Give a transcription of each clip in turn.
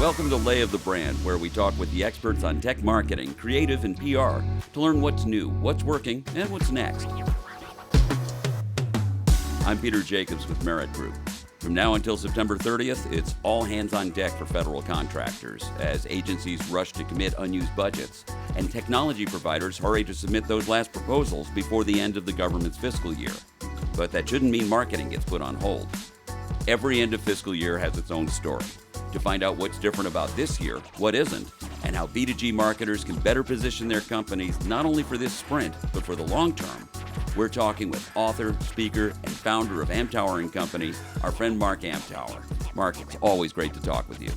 Welcome to Lay of the Brand, where we talk with the experts on tech marketing, creative, and PR to learn what's new, what's working, and what's next. I'm Peter Jacobs with Merit Group. From now until September 30th, it's all hands on deck for federal contractors as agencies rush to commit unused budgets and technology providers hurry to submit those last proposals before the end of the government's fiscal year. But that shouldn't mean marketing gets put on hold. Every end of fiscal year has its own story. To find out what's different about this year, what isn't, and how B2G marketers can better position their companies not only for this sprint, but for the long term, we're talking with author, speaker, and founder of Amtower & Company, our friend Mark Amtower. Mark, it's always great to talk with you.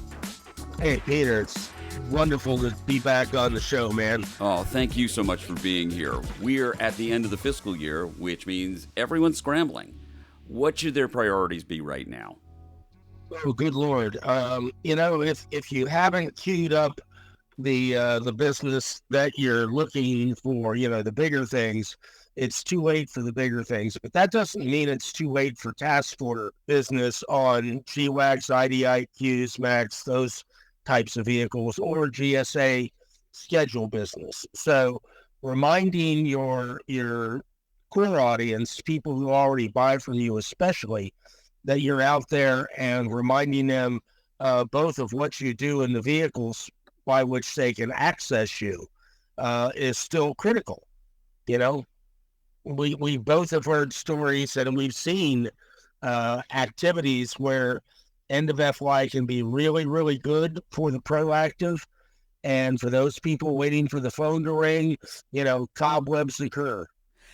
Hey, Peter, it's wonderful to be back on the show, man. Oh, thank you so much for being here. We're at the end of the fiscal year, which means everyone's scrambling. What should their priorities be right now? Oh, good Lord. If you haven't queued up the business that you're looking for, the bigger things, it's too late for the bigger things. But that doesn't mean it's too late for task order business on GWACs, IDIQs, MAX, those types of vehicles, or GSA schedule business. So reminding your core audience, people who already buy from you especially, that you're out there and reminding them both of what you do in the vehicles by which they can access you is still critical. We both have heard stories and we've seen activities where end of FY can be really, really good for the proactive. And for those people waiting for the phone to ring, cobwebs occur.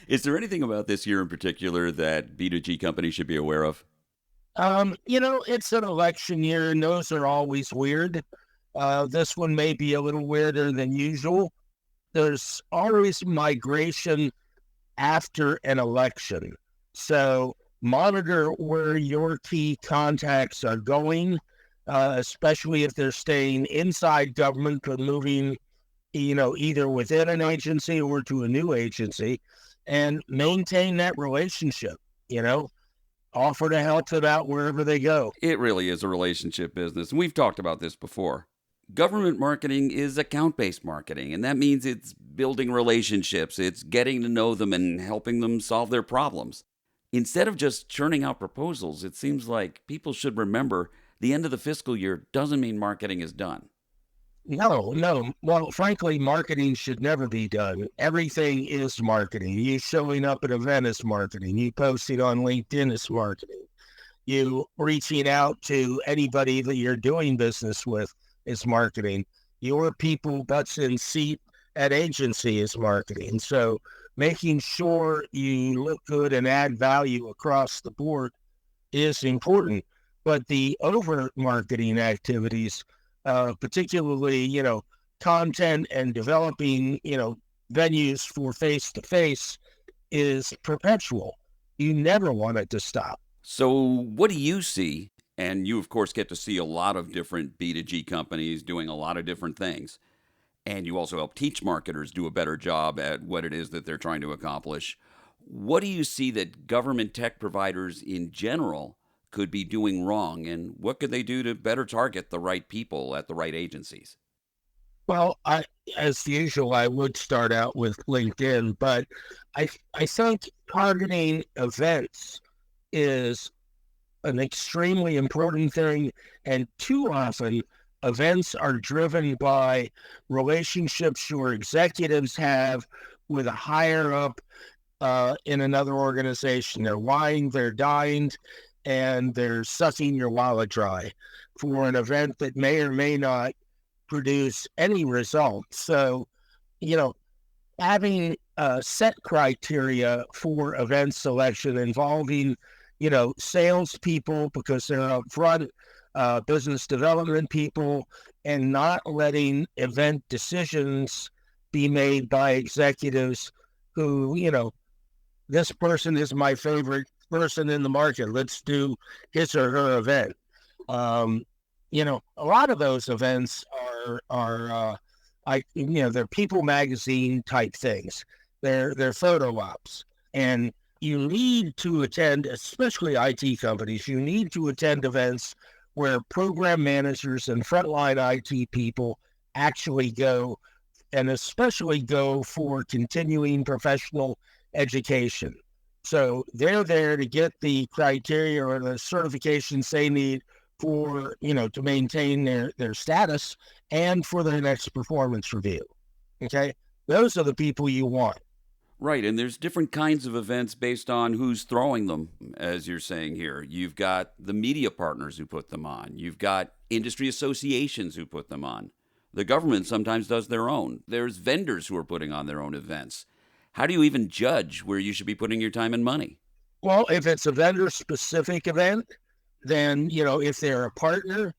Is there anything about this year in particular that B2G companies should be aware of? It's an election year and those are always weird. This one may be a little weirder than usual. There's always migration after an election. So monitor where your key contacts are going, especially if they're staying inside government but moving, either within an agency or to a new agency, and maintain that relationship, offer to help them out wherever they go. It really is a relationship business, and we've talked about this before. Government marketing is account-based marketing, and that means it's building relationships, it's getting to know them and helping them solve their problems. Instead of just churning out proposals, it seems like people should remember the end of the fiscal year doesn't mean marketing is done. No. Well, frankly, marketing should never be done. Everything is marketing. You showing up at an event is marketing. You posting on LinkedIn is marketing. You reaching out to anybody that you're doing business with is marketing. Your people butts in seat at agency is marketing. So making sure you look good and add value across the board is important. But the overt marketing activities, particularly, content and developing, venues for face-to-face is perpetual. You never want it to stop. So what do you see? And you, of course, get to see a lot of different B2G companies doing a lot of different things. And you also help teach marketers do a better job at what it is that they're trying to accomplish. What do you see that government tech providers in general could be doing wrong, and what could they do to better target the right people at the right agencies? Well, as usual, I would start out with LinkedIn, but I think targeting events is an extremely important thing, and too often events are driven by relationships your executives have with a higher up in another organization. They're lying, they're dying, and they're sucking your wallet dry for an event that may or may not produce any result. So, having set criteria for event selection involving, salespeople because they're up front, business development people, and not letting event decisions be made by executives who, this person is my favorite person in the market. Let's do his or her event. A lot of those events are they're People magazine type things. They're photo ops, and you need to attend, especially IT companies. You need to attend events where program managers and frontline IT people actually go, and especially go for continuing professional education. So they're there to get the criteria or the certifications they need for, to maintain their status and for their next performance review. Okay. Those are the people you want. Right, and there's different kinds of events based on who's throwing them, as you're saying here. You've got the media partners who put them on. You've got industry associations who put them on. The government sometimes does their own. There's vendors who are putting on their own events. How do you even judge where you should be putting your time and money? Well, if it's a vendor-specific event, then, if they're a partner,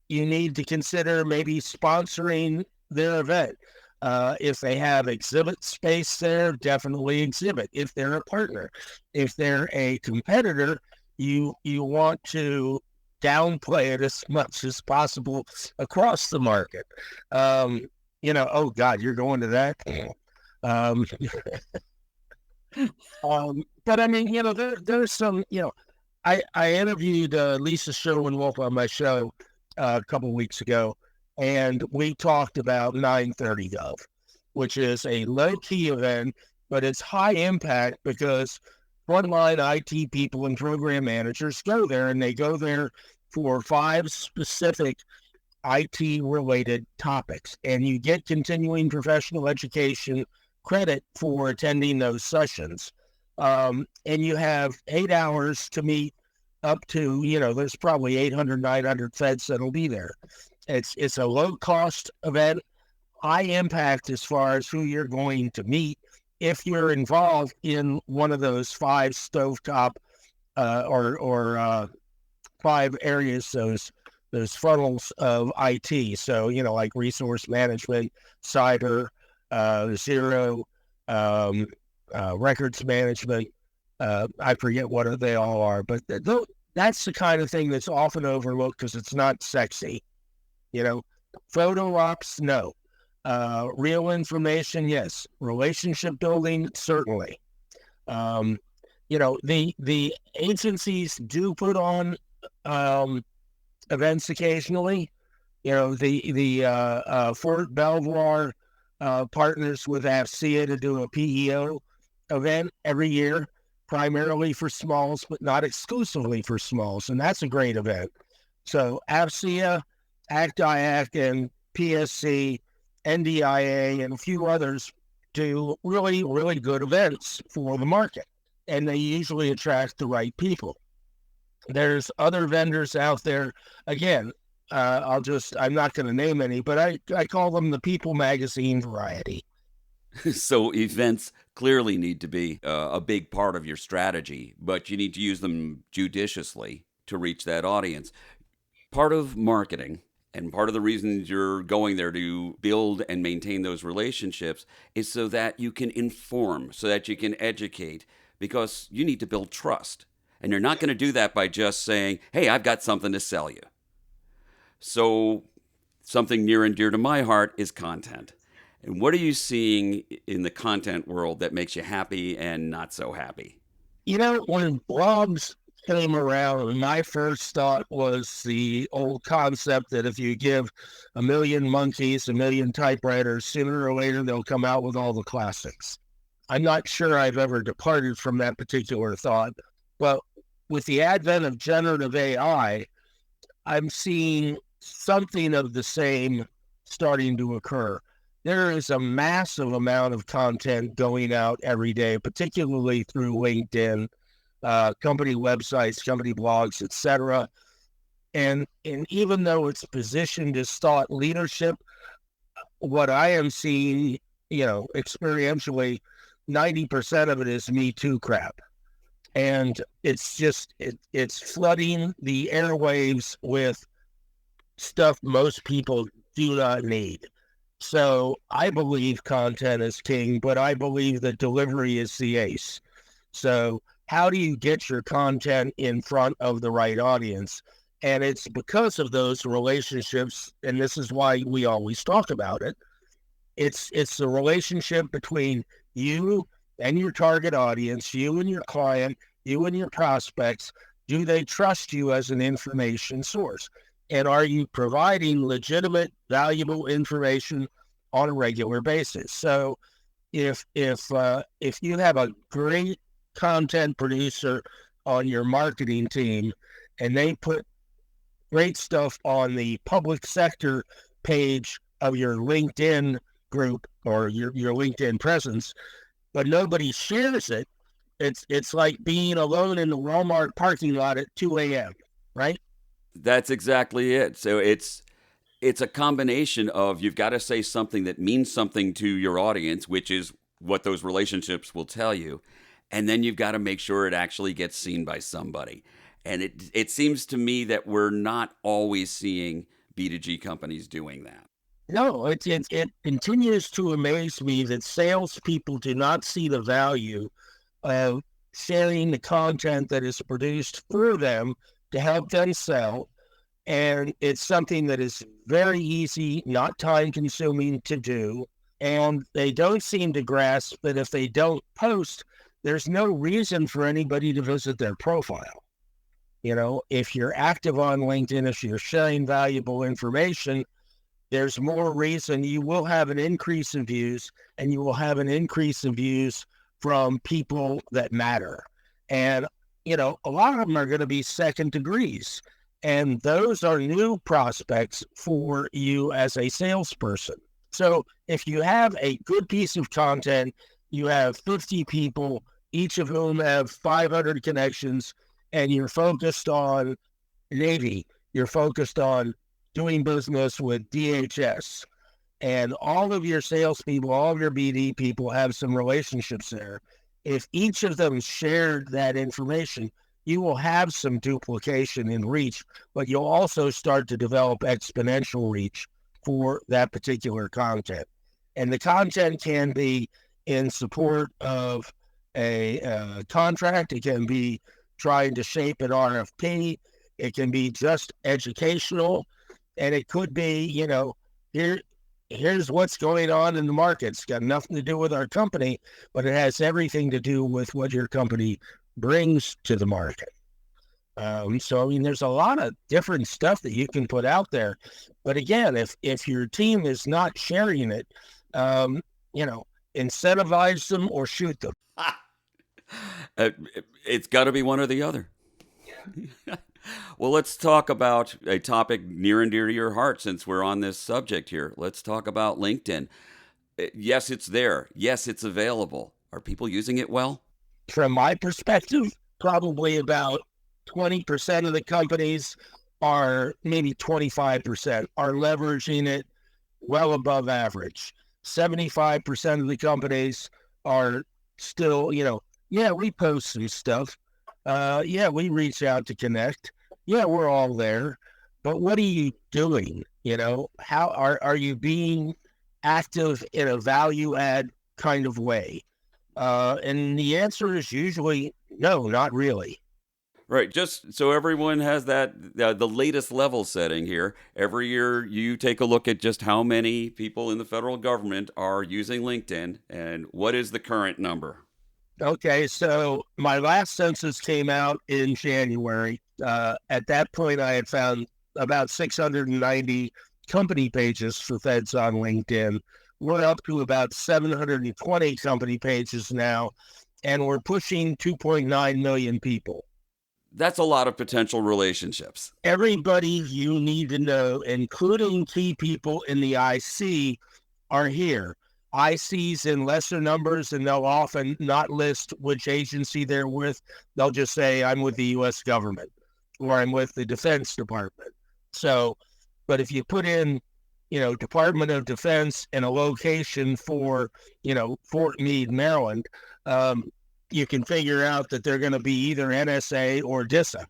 you need to consider maybe sponsoring their event. If they have exhibit space there, definitely exhibit if they're a partner. If they're a competitor, you want to downplay it as much as possible across the market. Oh God, you're going to that? But I mean, there's some, I interviewed Lisa Sherwin-Wolf on my show a couple of weeks ago, and we talked about 930 Gov, which is a low-key event, but it's high impact because frontline IT people and program managers go there, and they go there for 5 specific IT-related topics. And you get continuing professional education credit for attending those sessions. And you have 8 hours to meet up to, there's probably 800, 900 feds that'll be there. It's a low-cost event, high impact as far as who you're going to meet if you're involved in one of those 5 stovetop or 5 areas, those funnels of IT. So, like resource management, cyber, zero, records management. I forget what they all are, but that's the kind of thing that's often overlooked because it's not sexy. Photo ops, no. Real information, yes. Relationship building, certainly. The agencies do put on events occasionally. The Fort Belvoir partners with AFCEA to do a PEO event every year, primarily for smalls, but not exclusively for smalls, and that's a great event. So AFCEA, ACT-IAC, and PSC, NDIA, and a few others do really, really good events for the market, and they usually attract the right people. There's other vendors out there. Again, I'm not going to name any, but I call them the People Magazine variety. So events clearly need to be a big part of your strategy, but you need to use them judiciously to reach that audience. Part of marketing and part of the reason you're going there to build and maintain those relationships is so that you can inform, so that you can educate, because you need to build trust. And you're not going to do that by just saying, hey, I've got something to sell you. So something near and dear to my heart is content. And what are you seeing in the content world that makes you happy and not so happy? When blogs came around, my first thought was the old concept that if you give 1 million monkeys 1 million typewriters, sooner or later they'll come out with all the classics. I'm not sure I've ever departed from that particular thought, but with the advent of generative AI, I'm seeing something of the same starting to occur. There is a massive amount of content going out every day, particularly through LinkedIn, company websites, company blogs, etc. And even though it's positioned as thought leadership, what I am seeing, experientially, 90% of it is Me Too crap. And it's just, it's flooding the airwaves with stuff most people do not need. So I believe content is king, but I believe that delivery is the ace. So how do you get your content in front of the right audience? And it's because of those relationships, and this is why we always talk about it. It's the relationship between you and your target audience, you and your client, you and your prospects. Do they trust you as an information source? And are you providing legitimate, valuable information on a regular basis? So if you have a great content producer on your marketing team and they put great stuff on the public sector page of your LinkedIn group or your LinkedIn presence, but nobody shares it, it's like being alone in the Walmart parking lot at 2 a.m., right? That's exactly it. So it's a combination of you've got to say something that means something to your audience, which is what those relationships will tell you. And then you've got to make sure it actually gets seen by somebody. And it seems to me that we're not always seeing B2G companies doing that. No, it continues to amaze me that salespeople do not see the value of sharing the content that is produced for them to help them sell. And it's something that is very easy, not time consuming to do. And they don't seem to grasp that if they don't post, there's no reason for anybody to visit their profile. You know, if you're active on LinkedIn, if you're sharing valuable information, there's more reason you will have an increase in views, and you will have an increase in views from people that matter. And, you know, a lot of them are going to be second degrees. And those are new prospects for you as a salesperson. So if you have a good piece of content, you have 50 people, each of whom have 500 connections, and you're focused on Navy, you're focused on doing business with DHS, and all of your salespeople, all of your BD people have some relationships there. If each of them shared that information, you will have some duplication in reach, but you'll also start to develop exponential reach for that particular content. And the content can be in support of a contract. It can be trying to shape an RFP. It can be just educational. And it could be, you know, here's what's going on in the market. It's got nothing to do with our company, but it has everything to do with what your company brings to the market. So, I mean, there's a lot of different stuff that you can put out there. But again, if your team is not sharing it, you know, incentivize them or shoot them. It's got to be one or the other. Yeah. Well, let's talk about a topic near and dear to your heart since we're on this subject here. Let's talk about LinkedIn. Yes, it's there. Yes, it's available. Are people using it well? From my perspective, probably about 20% of the companies are, maybe 25%, are leveraging it well above average. 75% of the companies are still, you know, yeah, we post some stuff. Yeah, we reach out to connect. Yeah, we're all there. But what are you doing? You know, how are you being active in a value add kind of way? And the answer is usually no, not really. Right. Just so everyone has that, the latest level setting here. Every year you take a look at just how many people in the federal government are using LinkedIn and what is the current number? Okay, so my last census came out in January. At that point, I had found about 690 company pages for Feds on LinkedIn. We're up to about 720 company pages now, and we're pushing 2.9 million people. That's a lot of potential relationships. Everybody you need to know, including key people in the IC, are here. ICs in lesser numbers, and they'll often not list which agency they're with. They'll just say, I'm with the U.S. government or I'm with the Defense Department. So, but if you put in, you know, Department of Defense and a location for, you know, Fort Meade, Maryland, you can figure out that they're going to be either NSA or DISA.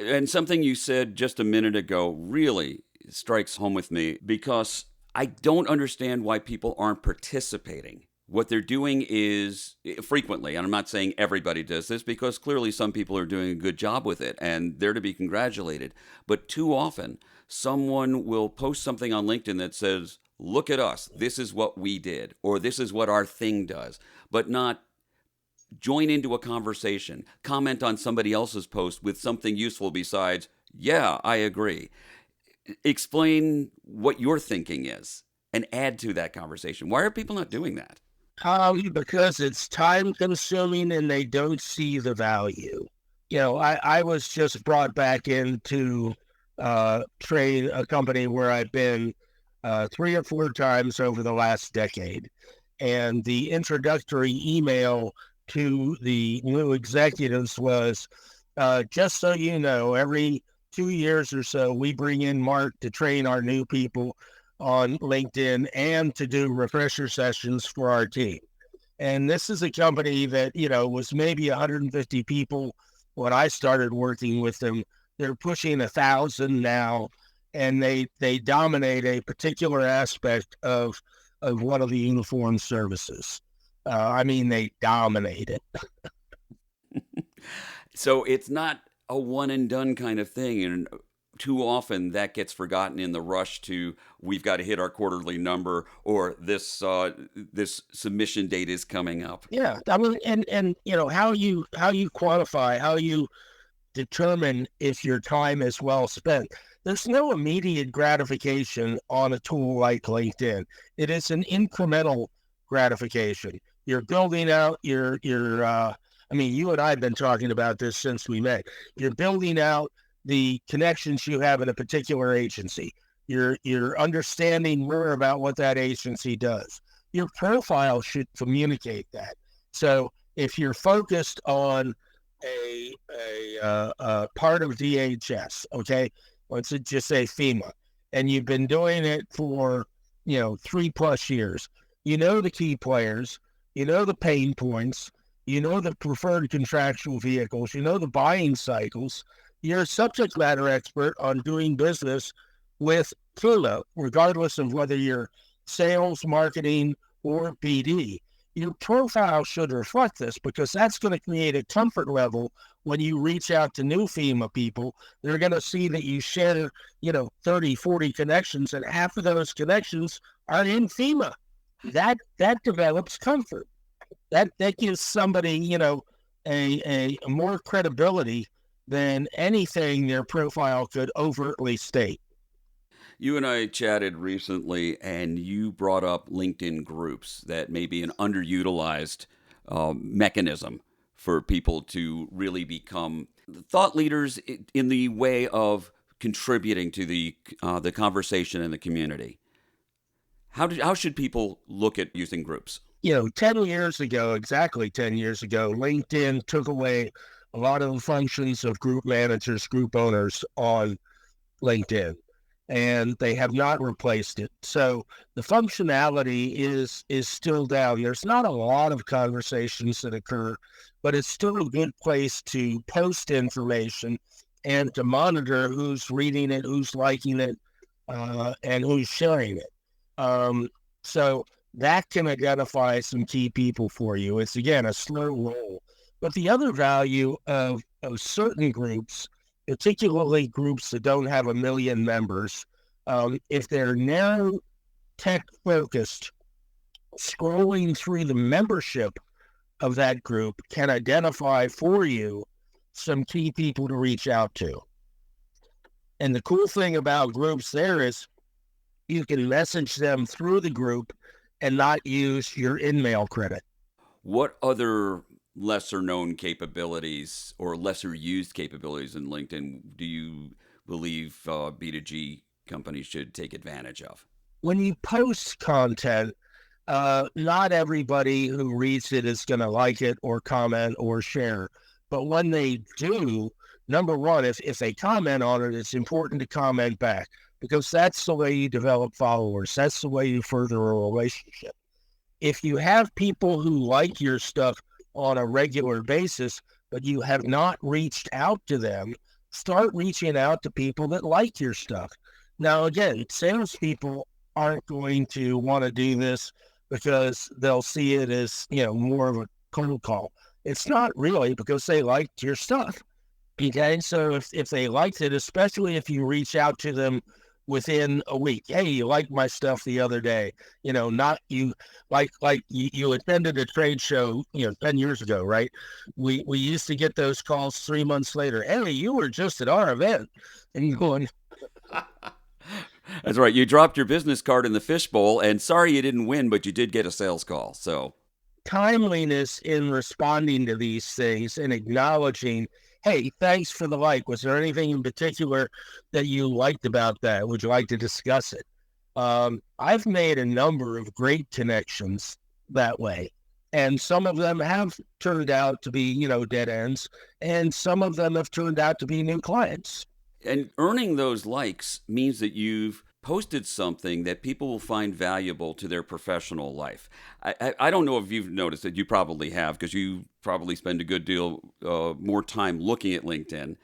And something you said just a minute ago really strikes home with me because I don't understand why people aren't participating. What they're doing is frequently, and I'm not saying everybody does this because clearly some people are doing a good job with it and they're to be congratulated. But too often, someone will post something on LinkedIn that says, look at us, this is what we did, or this is what our thing does, but not join into a conversation, comment on somebody else's post with something useful besides, yeah, I agree. Explain what your thinking is and add to that conversation. Why are people not doing that? Because it's time consuming and they don't see the value. I was just brought back into train a company where I've been 3 or 4 times over the last decade. And the introductory email to the new executives was, just so you know, every 2 years or so, we bring in Mark to train our new people on LinkedIn and to do refresher sessions for our team. And this is a company that, was maybe 150 people when I started working with them. They're pushing 1,000 now, and they dominate a particular aspect of one of the uniformed services. They dominate it. So it's not a one and done kind of thing. And too often that gets forgotten in the rush to, we've got to hit our quarterly number, or this submission date is coming up. Yeah. And how you quantify, how you determine if your time is well spent. There's no immediate gratification on a tool like LinkedIn. It is an incremental gratification. You're building out you and I have been talking about this since we met. You're building out the connections you have in a particular agency. You're understanding more about what that agency does. Your profile should communicate that. So if you're focused on a part of DHS, okay, let's just say FEMA, and you've been doing it for 3+ years, the key players, the pain points, the preferred contractual vehicles, the buying cycles. You're a subject matter expert on doing business with FEMA, regardless of whether you're sales, marketing, or BD. Your profile should reflect this, because that's going to create a comfort level when you reach out to new FEMA people. They're going to see that you share, 30, 40 connections, and half of those connections are in FEMA. That develops comfort. That gives somebody, a more credibility than anything their profile could overtly state. You and I chatted recently, and you brought up LinkedIn groups that may be an underutilized mechanism for people to really become thought leaders in the way of contributing to the conversation in the community. How should people look at using groups? 10 years ago, exactly 10 years ago, LinkedIn took away a lot of the functions of group managers, group owners on LinkedIn, and they have not replaced it. So the functionality is still down. There's not a lot of conversations that occur, but it's still a good place to post information and to monitor who's reading it, who's liking it, and who's sharing it. So that can identify some key people for you. It's, again, a slow roll. But the other value of certain groups, particularly groups that don't have 1 million members, if they're narrow tech focused, scrolling through the membership of that group can identify for you some key people to reach out to. And the cool thing about groups there is you can message them through the group and not use your in-mail credit. What other lesser known capabilities or lesser used capabilities in LinkedIn do you believe B2G companies should take advantage of? When you post content, not everybody who reads it is going to like it or comment or share. But when they do, number one, if they comment on it, it's important to comment back, because that's the way you develop followers. That's the way you further a relationship. If you have people who like your stuff on a regular basis, but you have not reached out to them, start reaching out to people that like your stuff. Now, again, salespeople aren't going to want to do this because they'll see it as, more of a cold call. It's not really, because they liked your stuff. Okay, so if they liked it, especially if you reach out to them within a week. Hey, you liked my stuff the other day. Not you like you attended a trade show, 10 years ago, right? We used to get those calls 3 months later. Hey, you were just at our event. And you're going, That's right. You dropped your business card in the fishbowl, and sorry you didn't win, but you did get a sales call. So timeliness in responding to these things and acknowledging, hey, thanks for the like. Was there anything in particular that you liked about that? Would you like to discuss it? I've made a number of great connections that way. And some of them have turned out to be, dead ends. And some of them have turned out to be new clients. and earning those likes means that you've posted something that people will find valuable to their professional life. I don't know if you've noticed it. You probably have, because you probably spend a good deal more time looking at LinkedIn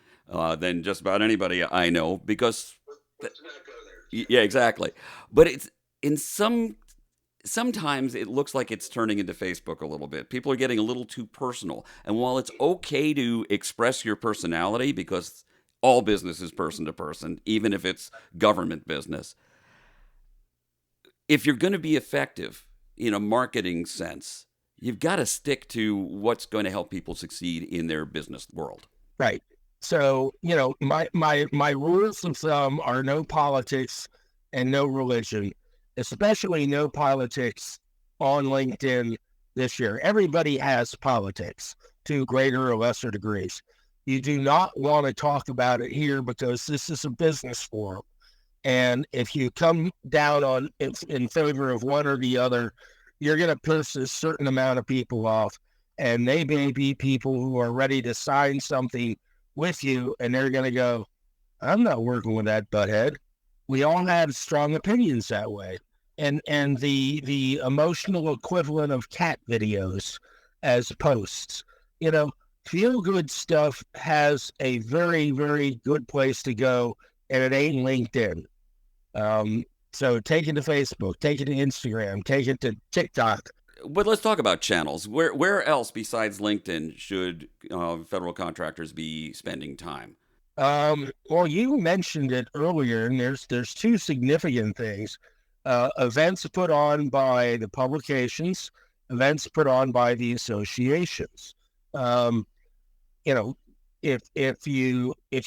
than just about anybody I know. Because yeah, exactly. But it's in sometimes it looks like it's turning into Facebook a little bit. People are getting a little too personal. And while it's okay to express your personality, because all business is person to person, even if it's government business, if you're going to be effective in a marketing sense, you've got to stick to what's going to help people succeed in their business world. Right. So, my rules of thumb are no politics and no religion, especially no politics on LinkedIn this year. Everybody has politics to greater or lesser degrees. You do not want to talk about it here because this is a business forum. And if you come down in favor of one or the other, you're going to piss a certain amount of people off. And they may be people who are ready to sign something with you, and they're going to go, I'm not working with that butthead. We all have strong opinions that way. And the emotional equivalent of cat videos as posts, feel good stuff has a very, very good place to go, and it ain't LinkedIn. So take it to Facebook, take it to Instagram, take it to TikTok. But let's talk about channels. Where else besides LinkedIn should federal contractors be spending time? Well, you mentioned it earlier, and there's two significant things. Events put on by the publications, events put on by the associations. If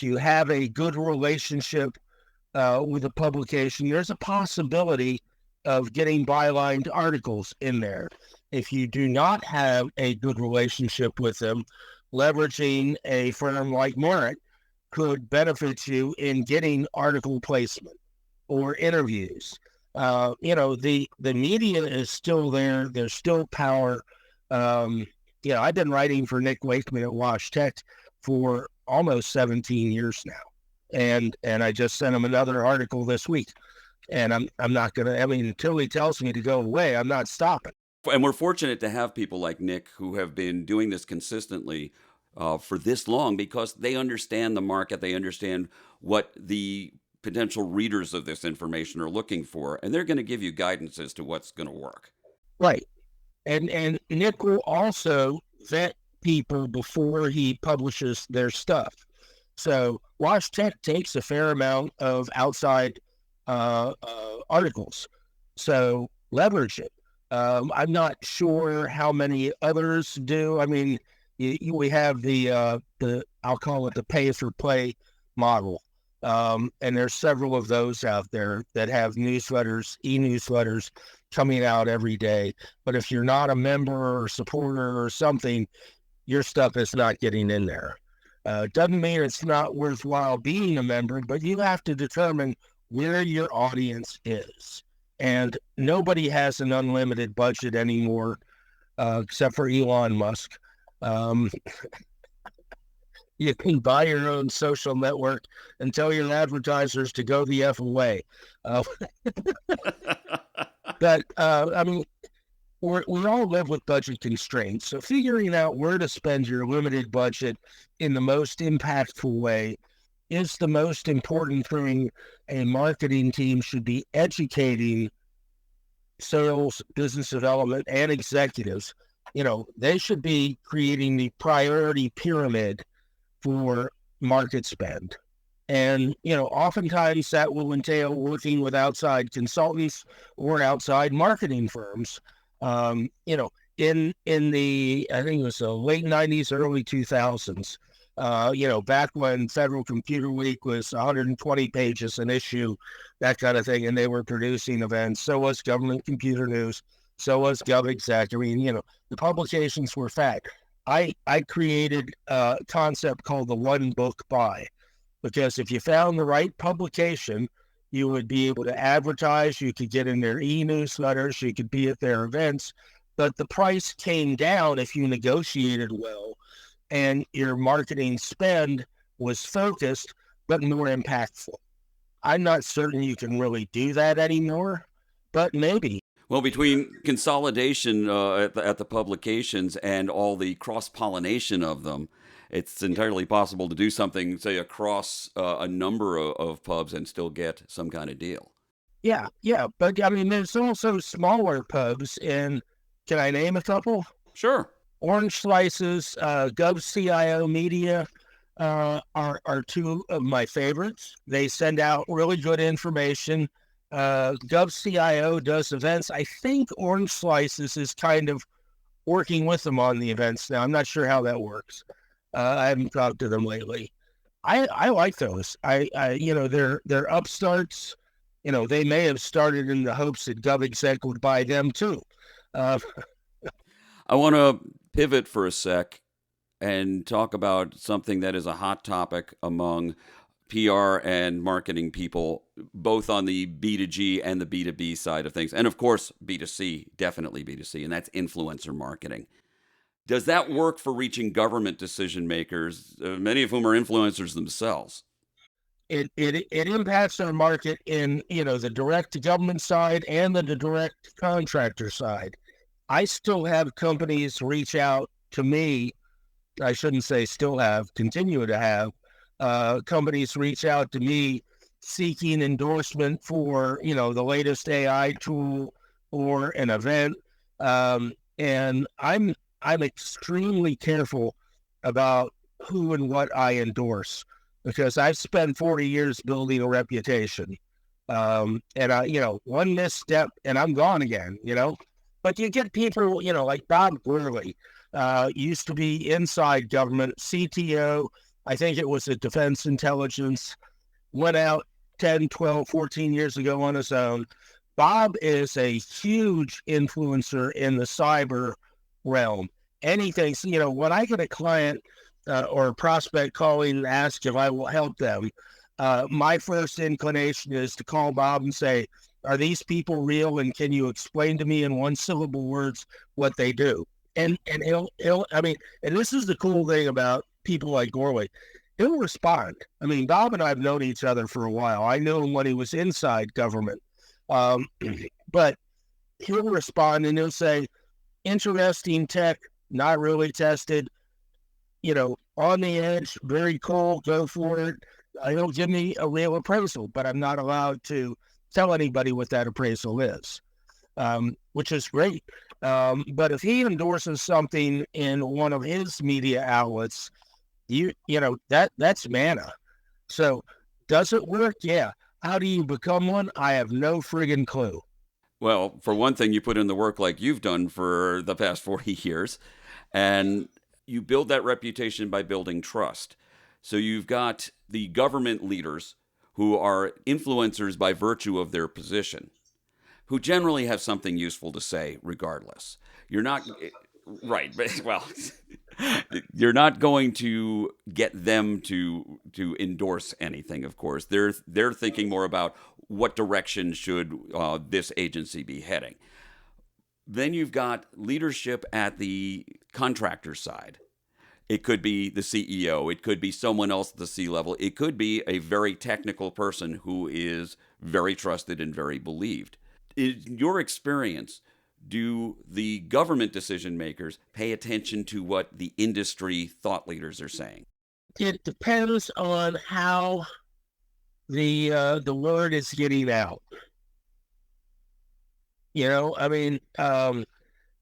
you have a good relationship with a publication, there's a possibility of getting bylined articles in there. If you do not have a good relationship with them, leveraging a firm like Merit could benefit you in getting article placement or interviews. The media is still there. There's still power. I've been writing for Nick Wakeman at Wash Tech for almost 17 years now. And I just sent him another article this week. And I'm not going to, until he tells me to go away, I'm not stopping. And we're fortunate to have people like Nick who have been doing this consistently for this long, because they understand the market. They understand what the potential readers of this information are looking for, and they're going to give you guidance as to what's going to work. Right. And Nick will also vet people before he publishes their stuff. So Wash Tech takes a fair amount of outside articles. So leverage it. I'm not sure how many others do. We have the I'll call it the pay for play model. And there's several of those out there that have newsletters, e-newsletters coming out every day. But if you're not a member or supporter or something, your stuff is not getting in there. Doesn't mean it's not worthwhile being a member, but you have to determine where your audience is. And nobody has an unlimited budget anymore, except for Elon Musk. You can buy your own social network and tell your advertisers to go the F away. But we all live with budget constraints. So figuring out where to spend your limited budget in the most impactful way is the most important thing a marketing team should be educating sales, business development, and executives. They should be creating the priority pyramid for market spend. And, oftentimes that will entail working with outside consultants or outside marketing firms. Um, you know, in the, I think it was the late 90s, early 2000s, back when Federal Computer Week was 120 pages an issue, that kind of thing, and they were producing events. So was Government Computer News. So was GovExec. I mean, the publications were fat. I created a concept called the one book buy, because if you found the right publication, you would be able to advertise, you could get in their e-newsletters, you could be at their events, but the price came down if you negotiated well and your marketing spend was focused but more impactful. I'm not certain you can really do that anymore, but maybe. Well, between consolidation at the publications and all the cross-pollination of them, it's entirely possible to do something, say, across a number of pubs and still get some kind of deal. Yeah. But I mean, there's also smaller pubs, and can I name a couple? Sure. Orange Slices, GovCIO Media are two of my favorites. They send out really good information. GovCIO does events. I think Orange Slices is kind of working with them on the events now. I'm not sure how that works. I haven't talked to them lately. I like those. They're upstarts. They may have started in the hopes that GovExec would buy them too. I want to pivot for a sec and talk about something that is a hot topic among PR and marketing people, both on the B2G and the B2B side of things. And of course, B2C, definitely B2C, and that's influencer marketing. Does that work for reaching government decision makers, many of whom are influencers themselves? It impacts our market in, the direct to government side and the direct contractor side. I still have companies reach out to me. I shouldn't say still have, continue to have companies reach out to me seeking endorsement for, the latest AI tool or an event. And I'm extremely careful about who and what I endorse, because I've spent 40 years building a reputation. One misstep and I'm gone again, But you get people, like Bob Gurley, used to be inside government, CTO, I think it was a defense intelligence, went out 10, 12, 14 years ago on his own. Bob is a huge influencer in the cyber realm. Anything, when I get a client or a prospect calling and ask if I will help them, my first inclination is to call Bob and say, are these people real? And can you explain to me in one syllable words what they do? And he'll, and this is the cool thing about people like Gorley. He'll respond. I mean, Bob and I have known each other for a while. I knew him when he was inside government. But he'll respond and he'll say, interesting tech, not really tested, on the edge, very cool, go for it. He'll give me a real appraisal, but I'm not allowed to tell anybody what that appraisal is, which is great. But if he endorses something in one of his media outlets, that's manna. So does it work? Yeah. How do you become one? I have no friggin' clue. Well, for one thing, you put in the work like you've done for the past 40 years, and you build that reputation by building trust. So you've got the government leaders who are influencers by virtue of their position, who generally have something useful to say regardless. You're not, right, but, well, you're not going to get them to endorse anything, of course. They're thinking more about what direction should this agency be heading. Then you've got leadership at the contractor side. It could be the CEO. It could be someone else at the C-level. It could be a very technical person who is very trusted and very believed. In your experience, do the government decision makers pay attention to what the industry thought leaders are saying? It depends on how the word is getting out.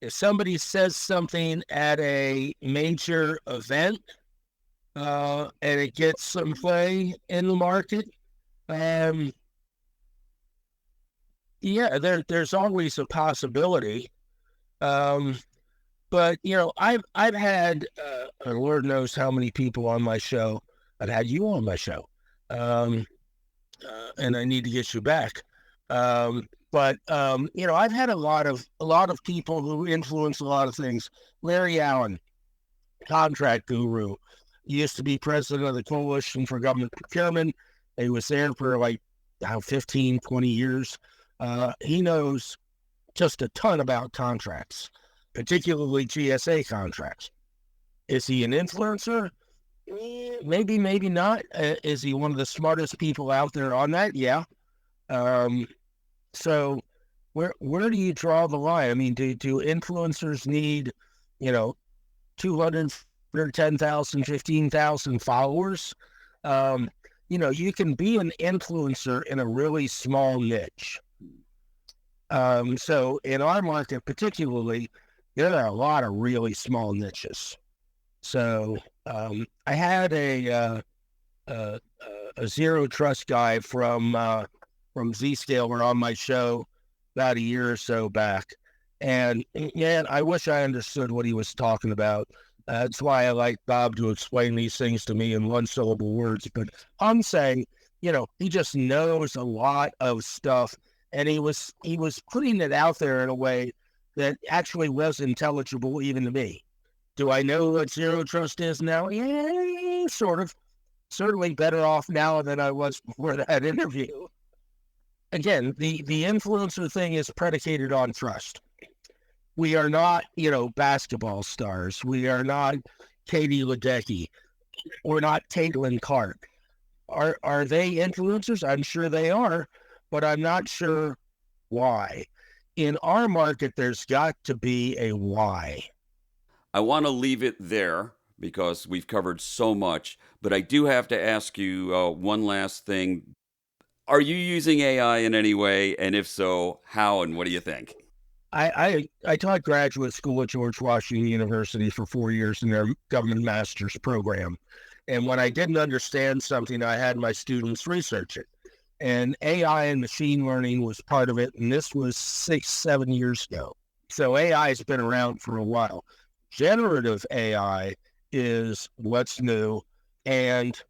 If somebody says something at a major event, and it gets some play in the market. Um, yeah, there's always a possibility. Um, but I've had Lord knows how many people on my show. I've had you on my show, um, and I need to get you back. But I've had a lot of people who influence a lot of things. Larry Allen, contract guru, he used to be president of the Coalition for Government Procurement. He was there for like 15, 20 years. He knows just a ton about contracts, particularly GSA contracts. Is he an influencer? Maybe, maybe not. Is he one of the smartest people out there on that? Yeah. Um, so where do you draw the line? I mean, do influencers need, you know, 200, 15,000 followers? You can be an influencer in a really small niche. So in our market particularly, there are a lot of really small niches. So I had a zero trust guy from Zscaler on my show about a year or so back, and man, I wish I understood what he was talking about. That's why I like Bob to explain these things to me in one syllable words. But I'm saying, he just knows a lot of stuff, and he was putting it out there in a way that actually was intelligible even to me. Do I know what zero trust is now? Yeah, sort of. Certainly better off now than I was before that interview. Again, the influencer thing is predicated on trust. We are not, basketball stars. We are not Katie Ledecky. We're not Caitlin Clark. Are they influencers? I'm sure they are, but I'm not sure why. In our market, there's got to be a why. I want to leave it there because we've covered so much, but I do have to ask you one last thing. Are you using AI in any way? And if so, how and what do you think? I taught graduate school at George Washington University for 4 years in their government master's program. And when I didn't understand something, I had my students research it. And AI and machine learning was part of it. And this was 6, 7 years ago. So AI has been around for a while. Generative AI is what's new. And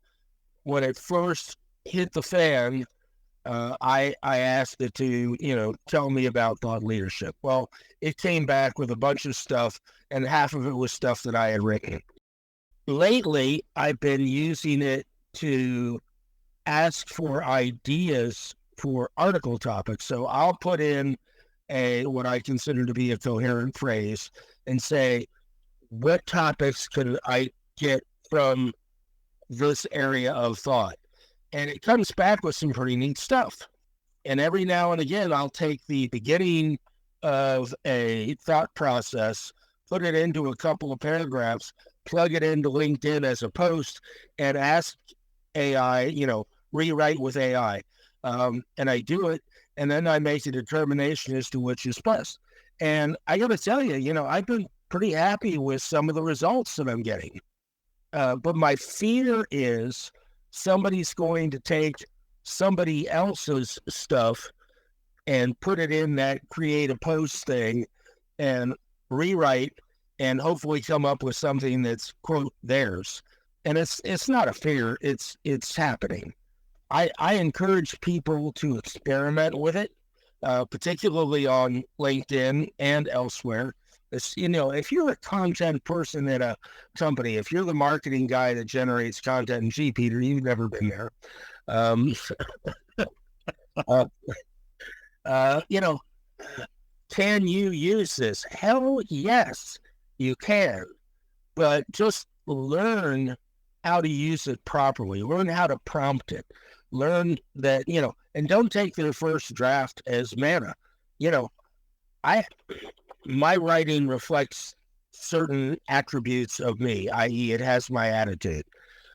when it first hit the fan, I asked it to, tell me about thought leadership. Well, it came back with a bunch of stuff, and half of it was stuff that I had written. Lately, I've been using it to ask for ideas for article topics. So I'll put in what I consider to be a coherent phrase and say, what topics could I get from this area of thought? And it comes back with some pretty neat stuff. And every now and again, I'll take the beginning of a thought process, put it into a couple of paragraphs, plug it into LinkedIn as a post, and ask AI, rewrite with AI. And I do it, and then I make a determination as to which is best. And I got to tell you, I've been pretty happy with some of the results that I'm getting. But my fear is somebody's going to take somebody else's stuff and put it in that create a post thing and rewrite and hopefully come up with something that's, quote, theirs. And it's not a fear, it's happening. I encourage people to experiment with it, particularly on LinkedIn and elsewhere. If you're a content person at a company, if you're the marketing guy that generates content, and gee, Peter, you've never been there. Can you use this? Hell yes, you can. But just learn how to use it properly. Learn how to prompt it. Learn that, and don't take their first draft as manna. My writing reflects certain attributes of me, i.e. it has my attitude.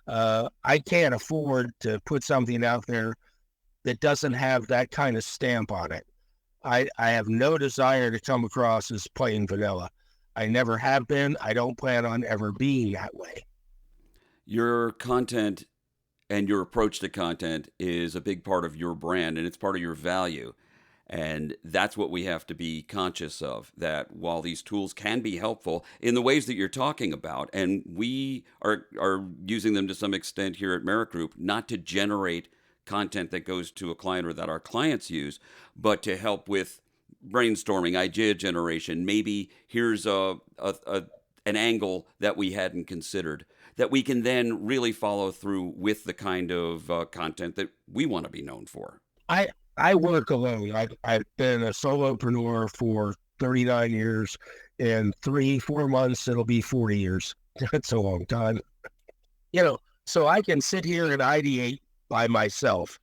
I can't afford to put something out there that doesn't have that kind of stamp on it. I have no desire to come across as plain vanilla. I never have been. I don't plan on ever being that way. Your content and your approach to content is a big part of your brand, and it's part of your value. And that's what we have to be conscious of, that while these tools can be helpful in the ways that you're talking about, and we are using them to some extent here at Merit Group, not to generate content that goes to a client or that our clients use, but to help with brainstorming, idea generation. Maybe here's an angle that we hadn't considered, that we can then really follow through with the kind of content that we want to be known for. I work alone. I've been a solopreneur for 39 years. In 3-4 months, it'll be 40 years. That's a long time. So I can sit here and ideate by myself.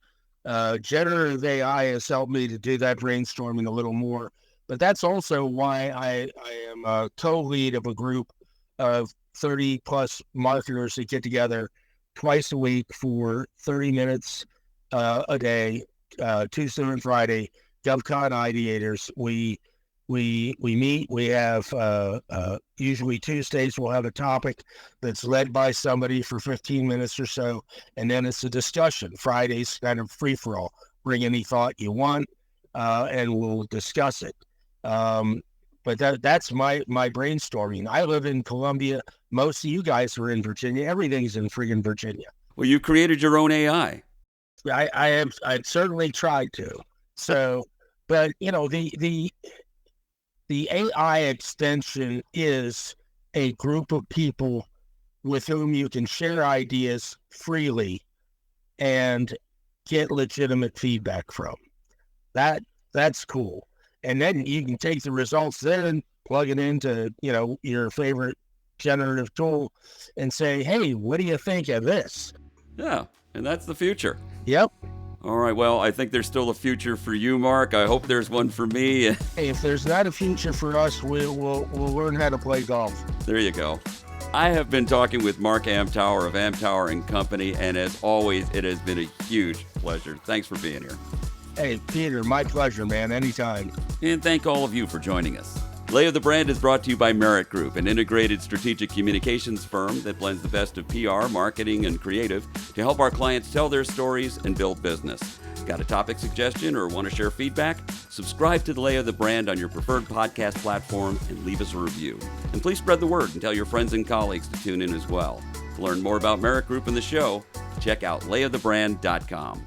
Generative AI has helped me to do that brainstorming a little more. But that's also why I am a co-lead of a group of 30 plus marketers that get together twice a week for 30 minutes a day. Tuesday and Friday, GovCon Ideators. We meet. We have usually Tuesdays we'll have a topic that's led by somebody for 15 minutes or so, and then it's a discussion. Fridays kind of free for all. Bring any thought you want, and we'll discuss it. But that's my brainstorming. I live in Columbia. Most of you guys are in Virginia. Everything's in friggin' Virginia. Well, you created your own AI. I certainly tried to. So, but the AI extension is a group of people with whom you can share ideas freely and get legitimate feedback from. That's cool. And then you can take the results there and plug it into, your favorite generative tool and say, hey, what do you think of this? Yeah, and that's the future. Yep. All right. Well, I think there's still a future for you, Mark. I hope there's one for me. Hey, if there's not a future for us, we'll learn how to play golf. There you go. I have been talking with Mark Amtower of Amtower & Company, and as always, it has been a huge pleasure. Thanks for being here. Hey, Peter, my pleasure, man. Anytime. And thank all of you for joining us. Lay of the Brand is brought to you by Merit Group, an integrated strategic communications firm that blends the best of PR, marketing, and creative to help our clients tell their stories and build business. Got a topic suggestion or want to share feedback? Subscribe to the Lay of the Brand on your preferred podcast platform and leave us a review. And please spread the word and tell your friends and colleagues to tune in as well. To learn more about Merit Group and the show, check out layofthebrand.com.